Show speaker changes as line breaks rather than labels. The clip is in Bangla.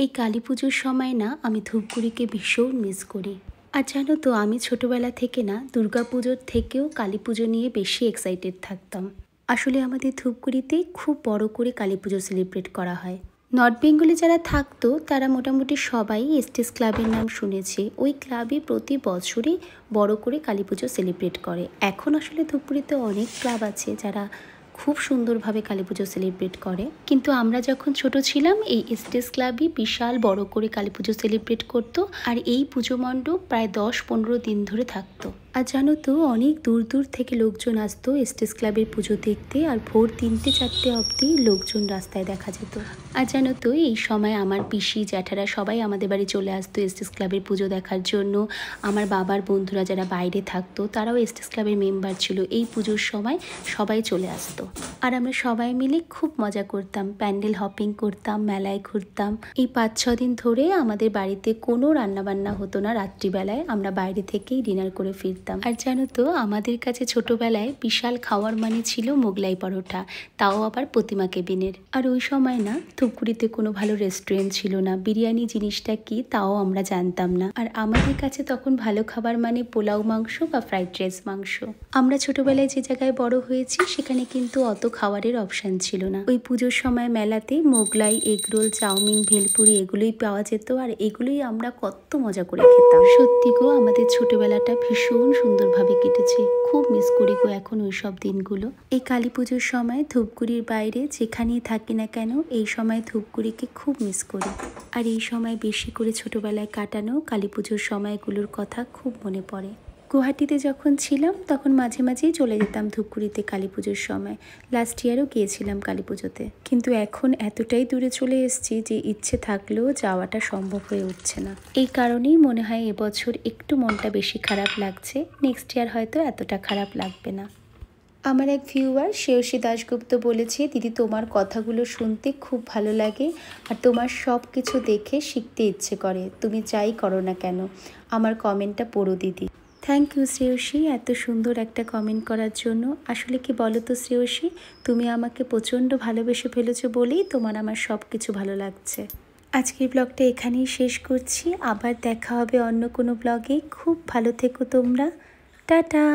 এই কালী পুজোর সময় না আমি ধূপগুড়িকে ভীষণ মিস করি। আর জানো তো আমি ছোটবেলা থেকে না দুর্গাপুজোর থেকেও কালী পুজো নিয়ে বেশি এক্সাইটেড থাকতাম। আসলে আমাদের ধূপগুড়িতে খুব বড় করে কালী পুজো সেলিব্রেট করা হয়। নর্থ বেঙ্গলে যারা থাকতো তারা মোটামুটি সবাই এসটিএস ক্লাবের নাম শুনেছে। ওই ক্লাবে প্রতি বছরই বড় করে কালী পুজো সেলিব্রেট করে। এখন আসলে ধূপগুড়িতে অনেক ক্লাব আছে যারা খুব সুন্দরভাবে কালী পুজো সেলিব্রেট করে, কিন্তু আমরা যখন ছোট ছিলাম এই এসটিএস ক্লাবই বিশাল বড় করে কালী পুজো সেলিব্রেট করতো। আর এই পুজো মণ্ডপ প্রায় 10-15 দিন ধরে থাকতো। আর জানো তো অনেক দূর দূর থেকে লোকজন আসতো এসটিএস ক্লাবের পুজো দেখতে। আর ভোর 3-4 অবধি লোকজন রাস্তায় দেখা যেত। আর জানো তো এই সময় আমার পিসি জ্যাঠারা সবাই আমাদের বাড়ি চলে আসতো এসটিএস ক্লাবের পুজো দেখার জন্য। আমার বাবার বন্ধুরা যারা বাইরে থাকতো তারাও এসটিএস ক্লাবের মেম্বার ছিল। এই পুজোর সময় সবাই চলে আসতো আর আমরা সবাই মিলে খুব মজা করতাম, প্যান্ডেল হপিং করতাম, মেলায় ঘুরতাম। এই 5-6 দিন ধরে আমাদের বাড়িতে কোনো রান্নাবান্না হতো না। রাত্রিবেলায় আমরা বাইরে থেকেই ডিনার করে ফিরতাম। আর জানো তো আমাদের কাছে ছোটবেলায় বিশাল খাওয়ার মানে ছিল মোগলাই পরোটা, তাও আবার প্রতিমা কেবিনের। আর ওই সময় না ধূপগুড়িতে কোনো ভালো রেস্টুরেন্ট ছিল না, বিরিয়ানি জিনিসটা কি তাও আমরা জানতাম না। আর আমাদের কাছে তখন ভালো খাবার মানে পোলাও মাংস বা ফ্রাইড রাইস মাংস। আমরা ছোটবেলায় যে জায়গায় বড় হয়েছি সেখানে কিন্তু অত খাবারের অপশান ছিল না। ওই পুজোর সময় মেলাতে মোগলাই, এগরোল, চাউমিন, ভেলপুরি এগুলোই পাওয়া যেত। আর এগুলোই আমরা কত মজা করে খেতাম। সত্যি গো আমাদের ছোটবেলাটা ভীষণ সুন্দরভাবে কেটেছে। খুব মিস করি গো এখন ওই সব দিনগুলো। এই কালী পুজোর সময় ধূপগুড়ির বাইরে যেখানেই থাকি না কেন এই সময় ধূপগুড়িকে খুব মিস করি। আর এই সময় বেশি করে ছোটবেলায় কাটানো কালী পুজোর সময়গুলোর কথা খুব মনে পড়ে। গুয়াহাটিতে যখন ছিলাম তখন মাঝে মাঝেই চলে যেতাম ধূপগুড়িতে কালী পুজোর সময়। লাস্ট ইয়ারও গিয়েছিলাম কালী পুজোতে। কিন্তু এখন এতটাই দূরে চলে এসেছি যে ইচ্ছে থাকলেও যাওয়াটা সম্ভব হয়ে উঠছে না। এই কারণেই মনে হয় এবছর একটু মনটা বেশি খারাপ লাগছে। নেক্সট ইয়ার হয়তো এতটা খারাপ লাগবে না। আমার এক ভিউয়ার শ্রেয়সী দাশগুপ্ত বলেছে, দিদি তোমার কথাগুলো শুনতে খুব ভালো লাগে আর তোমার সব কিছু দেখে শিখতে ইচ্ছে করে, তুমি যাই করো না কেন। আমার কমেন্টটা পড়ো দিদি। থ্যাংক ইউ শ্রেয়সী এত সুন্দর একটা কমেন্ট করার জন্য। আসলে কি বলো তো শ্রেয়সী, তুমি আমাকে প্রচণ্ড ভালোবেসে ফেলেছো বলেই তোমার আমার সব কিছু ভালো লাগছে। আজকের ব্লগটা এখানেই শেষ করছি। আবার দেখা হবে অন্য কোনো ব্লগে। খুব ভালো থেকো তোমরা। টাটা।